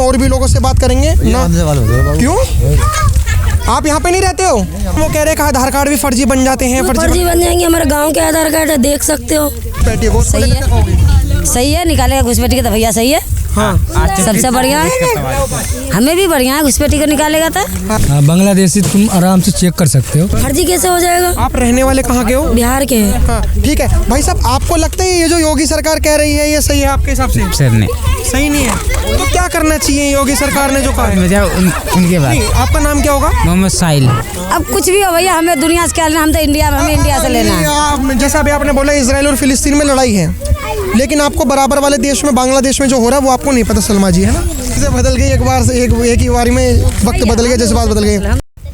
और भी लोगों से बात करेंगे ना। क्यों आप यहाँ पे नहीं रहते हो? वो कह रहे हैं आधार कार्ड भी फर्जी बन जाते हैं। फर्जी बन जाएंगे। हमारे गांव के आधार कार्ड है, देख सकते हो। सही है, सही है, निकालेगा घुसपैठी का तो भैया सही है। हाँ सबसे बढ़िया है, हमें भी बढ़िया है, घुसपैठी का निकालेगा तो। बांग्लादेशी तुम आराम से चेक कर सकते हो। फर्जी कैसे हो जाएगा? आप रहने वाले कहाँ के हो? बिहार के हैं। हाँ ठीक है भाई साहब, आपको लगता है ये जो योगी सरकार कह रही है ये सही है आपके हिसाब से? सर नहीं, सही नहीं है। तो क्या करना चाहिए योगी सरकार ने जो कहा है? उनके बाद आपका नाम क्या होगा? मोहम्मद साहिल। अब कुछ भी हो भैया, हमें दुनिया से क्या लेना, हम तो इंडिया में, हमें इंडिया से लेना है। जैसा अभी आपने बोला इजराइल और फिलिस्तीन में लड़ाई है, लेकिन आपको बराबर वाले देश में बांग्लादेश में जो हो रहा है वो आपको नहीं पता सलमा जी, है ना? चीज़ें बदल गई एक बार से, एक ही बारी में वक्त बदल गया, जज्बात बदल गए।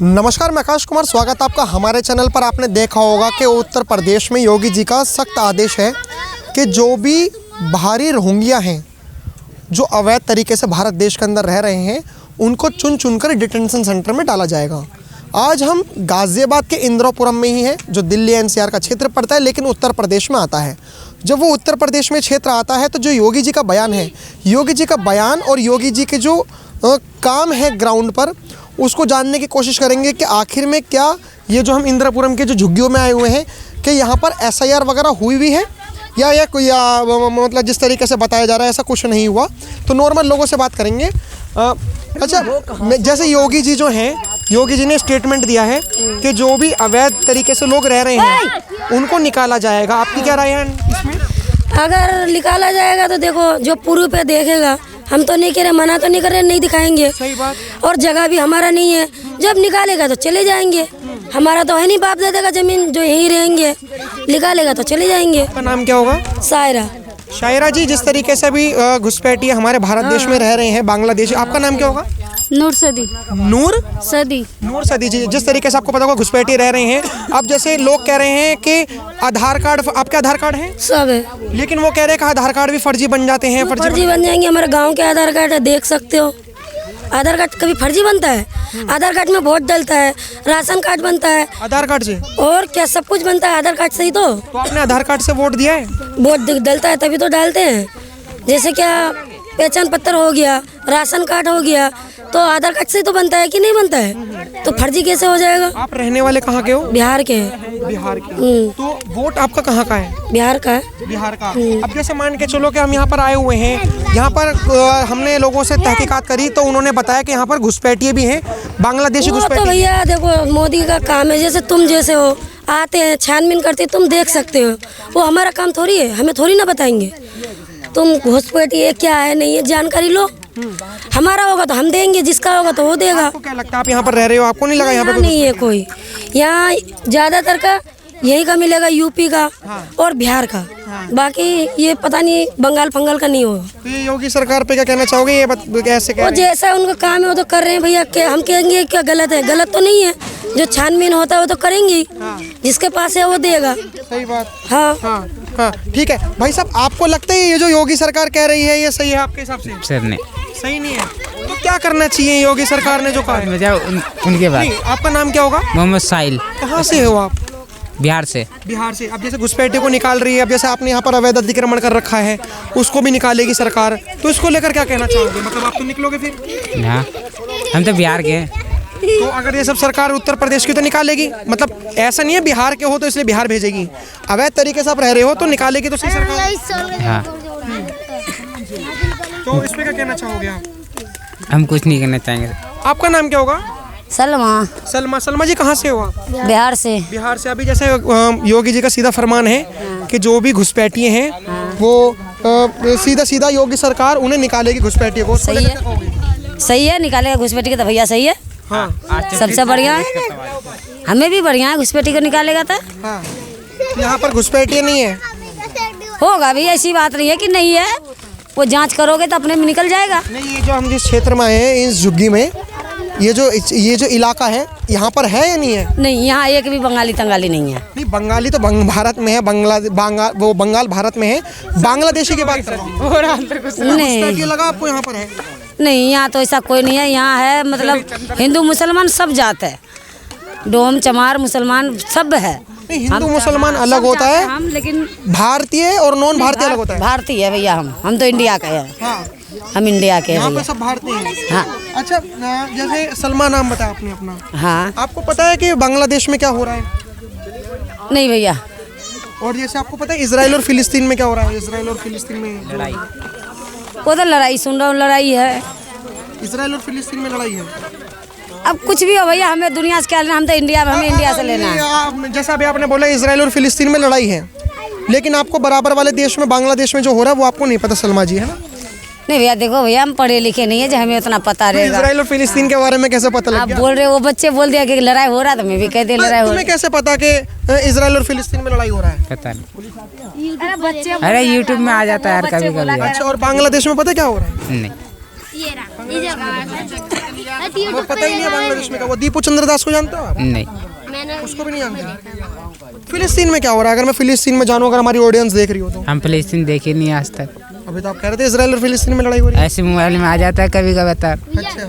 नमस्कार, मैं आकाश कुमार, स्वागत है आपका हमारे चैनल पर। आपने देखा होगा कि उत्तर प्रदेश में योगी जी का सख्त आदेश है कि जो भी बाहरी रोहिंग्या हैं जो अवैध तरीके से भारत देश के अंदर रह रहे हैं उनको चुन चुनकर डिटेंशन सेंटर में डाला जाएगा। आज हम गाज़ियाबाद के इंद्रपुरम में ही हैं, जो दिल्ली एनसीआर का क्षेत्र पड़ता है लेकिन उत्तर प्रदेश में आता है। जब वो उत्तर प्रदेश में क्षेत्र आता है तो जो योगी जी का बयान है, योगी जी का बयान और योगी जी के जो काम है ग्राउंड पर, उसको जानने की कोशिश करेंगे कि आखिर में क्या ये जो हम इंद्रपुरम के जो झुग्गियों में आए हुए हैं कि यहाँ पर SIR वगैरह हुई भी है या मतलब जिस तरीके से बताया जा रहा है ऐसा कुछ नहीं हुआ। तो नॉर्मल लोगों से बात करेंगे। अच्छा, जैसे योगी जी जो हैं, योगी जी ने स्टेटमेंट दिया है कि जो भी अवैध तरीके से लोग रह रहे हैं उनको निकाला जाएगा। आपकी क्या राय है इसमें? अगर निकाला जाएगा तो देखो, जो पूर्व पे देखेगा, हम तो नहीं कह रहे, मना तो नहीं कर रहे, नहीं दिखाएंगे। सही बात। और जगह भी हमारा नहीं है, जब निकालेगा तो चले जाएंगे। हमारा तो है नहीं बाप दादा का जमीन जो यहीं रहेंगे, निकालेगा तो चले जाएंगे। आपका नाम क्या होगा? सायरा। शायरा जी, जिस तरीके से अभी घुसपैठिए हमारे भारत देश में रह रहे हैं बांग्लादेश, आपका नाम क्या होगा? नूर सदी। नूर सदी। नूर सदी जी, जिस तरीके से आपको पता होगा घुसपैठिए रह रहे हैं, अब जैसे लोग कह रहे हैं कि आधार कार्ड, आपके आधार कार्ड है? सब है, लेकिन वो कह रहे हैं कि आधार कार्ड भी फर्जी बन जाते हैं। फर्जी बन जाएंगे। हमारे गांव के आधार कार्ड है, देख सकते हो। आधार कार्ड कभी फर्जी बनता है? आधार कार्ड में वोट डलता है, राशन कार्ड बनता है, आधार कार्ड से और क्या सब कुछ बनता है आधार कार्ड से ही। तो आपने आधार कार्ड से वोट दिया है? वोट डलता है तभी तो डालते हैं। जैसे क्या पहचान पत्र हो गया, राशन कार्ड हो गया, तो आधार कार्ड से तो बनता है कि नहीं बनता है? तो फर्जी कैसे हो जाएगा? आप रहने वाले कहाँ के हो? बिहार के हैं। बिहार के। तो वोट आपका कहाँ का है? बिहार का है। बिहार का। अब जैसे मान के चलो कि हम यहाँ पर आए हुए हैं, यहाँ पर हमने लोगों से तहकीकात करी तो उन्होंने बताया कि यहाँ पर घुसपैठिए भी हैं, बांग्लादेशी तो घुसपैठिए। भैया देखो, मोदी का काम है, जैसे तुम जैसे हो आते हैं, छानबीन करते, तुम देख सकते हो। वो हमारा काम थोड़ी है, हमें थोड़ी ना बताएंगे। तुम घुसपैठिए क्या है नहीं है जानकारी लो, हमारा होगा तो हम देंगे, जिसका होगा तो वो देगा। आपको क्या लगता है, आप यहाँ पर रह रहे हो, आपको नहीं लगा यहाँ पर नहीं है कोई? यहाँ ज्यादातर का यही का मिलेगा, यूपी का और बिहार का। बाकी ये पता नहीं बंगाल फंगाल का नहीं होगा। तो ये योगी सरकार पे क्या कहना चाहोगे? ये ऐसे वो जैसा उनका काम है वो तो कर रहे हैं भैया। क्या हम कहेंगे क्या गलत है? गलत तो नहीं है, जो छानबीन होता है वो तो करेंगे ही। जिसके पास है वो देगा। सही बात। हाँ हाँ हाँ ठीक है भाई साहब, आपको लगता है ये जो योगी सरकार कह रही है ये सही है आपके हिसाब से? सर नहीं, सही नहीं है। तो क्या करना चाहिए योगी सरकार ने जो कहा है? उनके बाद आपका नाम क्या होगा? मोहम्मद साहिल। कहाँ से हो आप? बिहार से। बिहार से। अब जैसे घुसपैठिए को निकाल रही है, अब जैसे आपने यहाँ पर अवैध अतिक्रमण कर रखा है उसको भी निकालेगी सरकार, तो इसको लेकर क्या कहना चाहोगे? मतलब आप तो निकलोगे फिर? हाँ, हम तो बिहार के हैं। तो अगर ये सब सरकार उत्तर प्रदेश की तो निकालेगी, मतलब ऐसा नहीं है बिहार के हो तो इसलिए बिहार भेजेगी, अवैध तरीके से आप रह रहे हो तो निकालेगी तो सही सरकार। हाँ, तो इस पे क्या कहना चाहोगे आप? हम कुछ नहीं करना चाहेंगे। आपका नाम क्या होगा? सलमा। सलमा। सलमा जी कहाँ से हो आप? बिहार से। बिहार से। अभी जैसे योगी जी का सीधा फरमान है कि जो भी घुसपैठिए हैं वो सीधा सीधा योगी सरकार उन्हें निकालेगी घुसपैठिए को। सही है, सही है, निकालेगा घुसपैठी का तो भैया सही है। हाँ सबसे बढ़िया है, हमें भी बढ़िया है, घुसपैठी को निकालेगा तो। हाँ, यहाँ पर घुसपैठिए नहीं है? होगा भी, ऐसी बात नहीं है कि नहीं है, वो जांच करोगे तो अपने में निकल जाएगा। नहीं, ये जो हम जिस क्षेत्र में आए हैं इस झुग्गी में, ये जो इलाका है यहाँ पर है या नहीं है? नहीं, यहाँ एक भी बंगाली तंगाली नहीं है। नहीं, बंगाली तो भारत में है, बंगाल भारत में है, बांग्लादेशी की बात कर रहा हूँ। नहीं लगा आपको यहाँ पर है? नहीं, यहाँ तो ऐसा कोई नहीं है। यहाँ है मतलब हिंदू मुसलमान सब जात है, डोम चमार मुसलमान सब है। हिंदू मुसलमान अलग होता है, हम लेकिन भारतीय और नॉन भारतीय अलग होता है। भारतीय है भैया, हम तो इंडिया का है। हाँ, हम इंडिया के हैं यहाँ पे भैया। सब भारतीय हैं। हाँ अच्छा जैसे सलमा नाम बताया आपने अपना, हाँ। आपको पता है कि बांग्लादेश में क्या हो रहा है? नहीं भैया, और जैसे आपको पता है इसराइल और फिलिस्तीन में क्या हो रहा है? इसराइल और फिलिस्तीन में लड़ाई। वो तो लड़ाई सुन रहा हूँ, लड़ाई है। इसराइल और फिलिस्तीन में लड़ाई है। अब कुछ भी हो भैया, हमें दुनिया से क्या लेना, हम तो इंडिया में, हमें इंडिया से लेना है। जैसा अभी आपने बोला इसराइल और फिलिस्तीन में लड़ाई है, लेकिन आपको बराबर वाले देश में बांग्लादेश में जो हो रहा है वो आपको नहीं पता सलमा जी, है ना? नहीं भैया देखो भैया, हम पढ़े लिखे नहीं है जो हमें उतना पता तो रहेगा। इसराइल और फिलिस्तीन के बारे में कैसे पता लग आप गया? बोल रहे हो, वो बच्चे बोल दिया कि लड़ाई हो रहा है, तो मैं भी कहते लड़ाई हो तुम्हें कैसे पता कि इसराइल और फिलिस्तीन में लड़ाई हो रहा है? पता नहीं। अरे बच्चे, अरे यूट्यूब में आ जाता है यार कभी कभी। अच्छा, और बांग्लादेश में पता क्या हो रहा है? नहीं। वो पता ही नहीं है बांग्लादेश में क्या। वो दीपू चंद्र दास को जानते हो आप? नहीं। उसको भी नहीं जानते। फिलिस्तीन में क्या हो रहा है? अगर मैं फिलिस्तीन में जानूं, अगर हमारी ऑडियंस देख रही हो तो। हम फिलिस्तीन देखे नहीं आज तक। अभी तो आप कह रहे थे इसराइल और फिलिस्तीन में लड़ाई हो रही है। ऐसे मोबाइल में आ जाता है कभी कभी तो। अच्छा,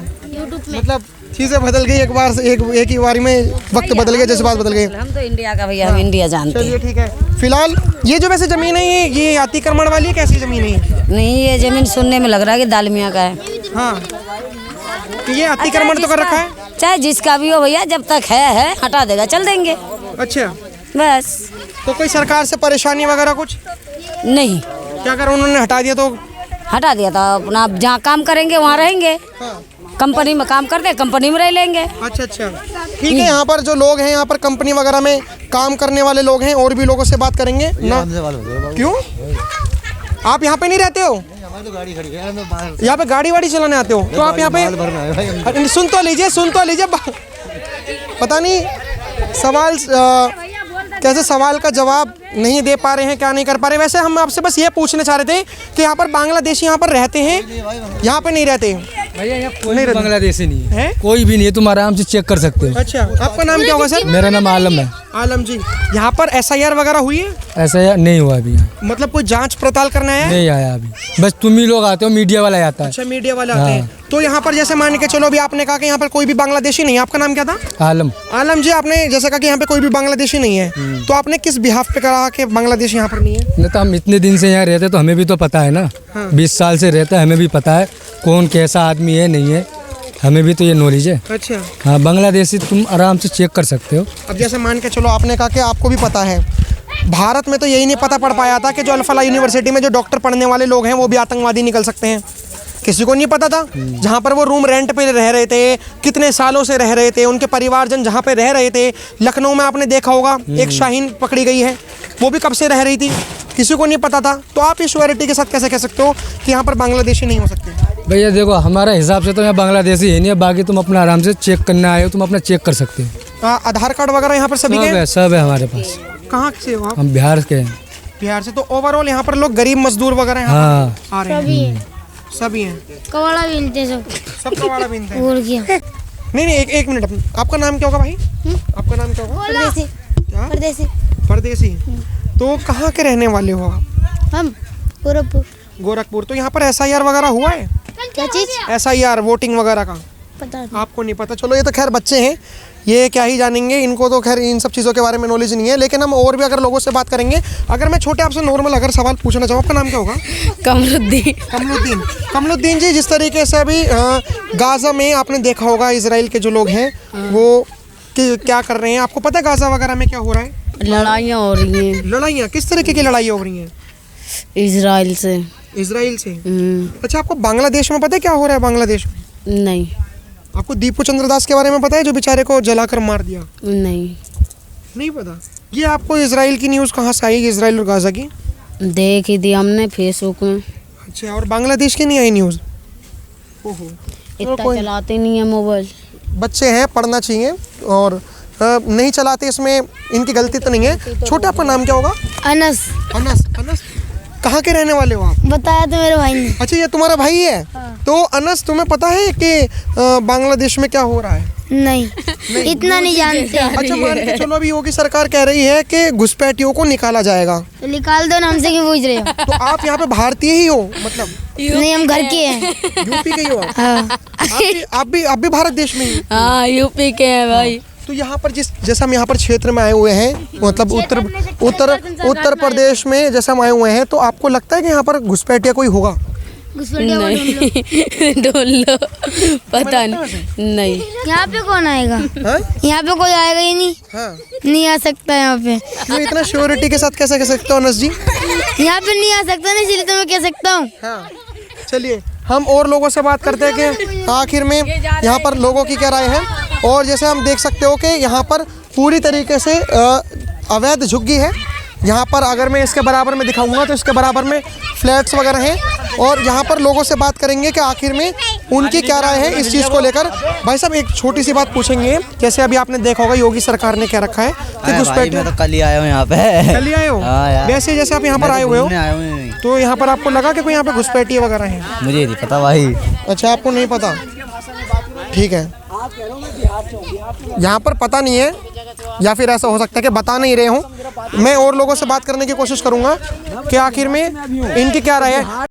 मतलब चीजें बदल गई, एक बार से एक ही बारी में वक्त बदल गया, जज्बात बदल गए। हम तो इंडिया का भैया, हम इंडिया जानते हैं। चलिए ठीक है। फिलहाल ये जो वैसे जमीन है ये अतिक्रमण वाली है, कैसी जमीन है ये? नहीं, ये जमीन सुनने में लग रहा है कि दालमिया का है। हाँ, तो ये अतिक्रमण तो कर रखा है। चाहे जिसका भी हो भैया, जब तक है हटा देगा, चल देंगे अच्छा, बस। तो कोई सरकार से परेशानी वगैरह कुछ? नहीं, क्या अगर उन्होंने हटा दिया तो? हटा दिया था अपना, जहाँ काम करेंगे वहाँ रहेंगे। हाँ। कंपनी में काम करते हैं, कंपनी में रह लेंगे। अच्छा अच्छा, ठीक है। यहाँ पर जो लोग हैं, यहाँ पर कंपनी वगैरह में काम करने वाले लोग हैं, और भी लोगों से बात करेंगे ना। क्यों आप यहाँ पे नहीं रहते हो? यहाँ पे गाड़ी वाड़ी चलाने आते हो तो आप यहाँ पे सुन तो लीजिए पता नहीं सवाल कैसे सवाल का जवाब नहीं दे पा रहे हैं, क्या नहीं कर पा रहे। वैसे हम आपसे बस ये पूछना चाह रहे थे कि यहाँ पर बांग्लादेशी यहाँ पर रहते हैं, यहाँ पे नहीं रहते? भैया यहाँ कोई भी बांग्लादेशी नहीं है? कोई भी नहीं है, तुम आराम से चेक कर सकते हो। अच्छा, आपका नाम क्या होगा सर? मेरा नाम आलम है। आलम जी, यहाँ पर SIR वगैरह हुई है? ऐसा यार नहीं हुआ अभी यहाँ, मतलब कोई जांच पड़ताल करना है? नहीं आया अभी, बस तुम ही लोग आते हो, मीडिया वाला आता है। अच्छा, मीडिया वाले आते हैं। तो यहाँ पर जैसे मान के चलो, अभी आपने कहा कि यहाँ पर कोई भी बांग्लादेशी नहीं है, आपका नाम क्या था? आलम। आलम जी, आपने जैसे कहा कि यहाँ पे कोई भी बांग्लादेशी नहीं है, तो आपने किस बिहाफ पे कहा कि बांग्लादेशी यहाँ पर नहीं है? नहीं तो हम इतने दिन से यहाँ रहते तो हमें भी तो पता है ना। 20 साल से रहते, हमें भी पता है कौन कैसा आदमी है, नहीं है, हमें भी तो ये नॉलेज है। अच्छा, हाँ, बांग्लादेशी तुम आराम से चेक कर सकते हो। अब जैसे मान के चलो, आपने कहा कि आपको भी पता है, भारत में तो यही नहीं पता पड़ पाया था कि जो अल-फलाह यूनिवर्सिटी में जो डॉक्टर पढ़ने वाले लोग हैं वो भी आतंकवादी निकल सकते हैं। किसी को नहीं पता था। जहाँ पर वो रूम रेंट पे रह रहे थे, कितने सालों से रह रहे थे, उनके परिवारजन जहाँ पे रह रहे थे, लखनऊ में आपने देखा होगा एक शाहीन पकड़ी गई है, वो भी कब से रह रही थी, किसी को नहीं पता था। तो आप इस श्योरिटी के साथ कैसे कह सकते हो कि यहाँ पर बांग्लादेशी नहीं हो सकते? भैया देखो, हमारा हिसाब से तो यहाँ बांग्लादेशी है नहीं है, बाकी तुम अपना आराम से चेक करना आए हो, तुम अपना चेक कर सकते हो। आधार कार्ड वगैरह यहाँ पर सभी के? सब है हमारे पास। कहाँ से हो आप? हम बिहार के हैं। बिहार से। तो ओवरऑल यहाँ पर लोग गरीब मजदूर वगैरह यहाँ हाँ, पर आ रहे हैं? सभी हैं। कवाड़ा बीनते हैं सब कवाड़ा बीनते हैं। और क्या? नहीं एक मिनट, आपका नाम क्या होगा भाई? आपका नाम क्या होगा? परदेसी। क्या? परदेसी। परदेसी। तो कहाँ के रहने वाले हो आप? हम गोरखपुर। गोरखपुर। तो यहाँ पर SIR वगैरह हुआ है? क्या चीज? SIR वोटिंग वगैरह का पता नहीं। आपको नहीं पता? चलो, ये तो खैर बच्चे हैं, ये क्या ही जानेंगे, इनको तो खैर इन सब चीज़ों के बारे में नॉलेज नहीं है। लेकिन हम और भी अगर लोगों से बात करेंगे, अगर मैं छोटे आपसे नॉर्मल अगर सवाल पूछना चाहूँ, आपका नाम क्या होगा? कमरुद्दीन। कमरुद्दीन जी, जिस तरीके से अभी गाज़ा में आपने देखा होगा इसराइल के जो लोग हैं वो क्या कर रहे हैं, आपको पता है गाज़ा वगैरह में क्या हो रहा है? लड़ाइयाँ हो रही हैं। लड़ाइयाँ? किस तरीके की लड़ाइयाँ हो रही हैं? इजराइल से। इसराइल से। अच्छा, आपको बांग्लादेश में पता है क्या हो रहा है? बांग्लादेश में नहीं। आपको दीपू चंद्र दास के बारे में पता है, जो बेचारे को जलाकर मार दिया? नहीं पता। ये आपको इसराइल की न्यूज़ कहाँ से आई, इसराइल और गाज़ा की? देख ही दी हमने फेसबुक में। अच्छा, और बांग्लादेश की नहीं आई न्यूज़? ओहो, इतना चलाते नहीं है मोबाइल। बच्चे हैं, पढ़ना चाहिए, और नहीं चलाते, इसमें इनकी गलती तो नहीं है। छोटे, आपका नाम क्या होगा? अनस। अनस। कहाँ के रहने वाले हो आप? बताया तो मेरे भाई ने। अच्छा, ये तुम्हारा भाई है? तो अनस, तुम्हें पता है कि बांग्लादेश में क्या हो रहा है? नहीं, इतना नहीं जानते। अच्छा, मान के चलो, अभी योगी सरकार कह रही है कि घुसपैठियों को निकाला जाएगा, तो निकाल दो ना, हमसे क्यों पूछ रहे हो? तो आप यहाँ पे भारतीय ही हो मतलब? नहीं, हम घर के हैं। यूपी के ही हो आप? हाँ। आप भी भारत देश में ही? हाँ, यूपी के हैं भाई। तो यहाँ पर जैसे हम यहाँ पर क्षेत्र में आए हुए हैं, मतलब उत्तर प्रदेश में जैसे हम आए हुए हैं, तो आपको लगता है कि यहाँ पर घुसपैठिया कोई होगा? घुसपैठिया को ढूंढ लो। नहीं ढूंढ लो पता नहीं। यहाँ पे कौन आएगा? हाँ? यहाँ पे कोई आएगा ही नहीं। हाँ नहीं आ सकता यहाँ पे। क्यों इतना श्योरिटी के साथ कैसे कह सकते हो अनस जी? यहाँ पे नहीं आ सकता ना, इसलिए तो मैं कह सकता हूँ। हाँ चलिए हम और लोगों से बात करते हैं कि आखिर में यहाँ पर लोगों की क्या राय है। और जैसे हम देख सकते हो कि यहाँ पर पूरी तरीके से अवैध झुग्गी है। यहाँ पर अगर मैं इसके बराबर में दिखाऊंगा तो इसके बराबर में फ्लैट्स वगैरह हैं। और यहाँ पर लोगों से बात करेंगे कि आखिर में उनकी क्या राय है इस चीज़ को लेकर। भाई साहब एक छोटी सी बात पूछेंगे, जैसे अभी आपने देखा होगा योगी सरकार ने क्या रखा है कि घुसपैठियों। मैं तो कल ही आया हूँ यहाँ पे। कल ही आए हो? हाँ यार। वैसे जैसे आप यहाँ पर आए हुए हो तो यहाँ पर आपको लगा कि कोई यहाँ पे घुसपैठिए वगैरह हैं? मुझे नहीं पता भाई। अच्छा आपको नहीं पता, ठीक है। यहाँ पर पता नहीं है या फिर ऐसा हो सकता है कि बता नहीं रहे हों। मैं और लोगों से बात करने की कोशिश करूंगा कि आखिर में इनकी क्या राय है।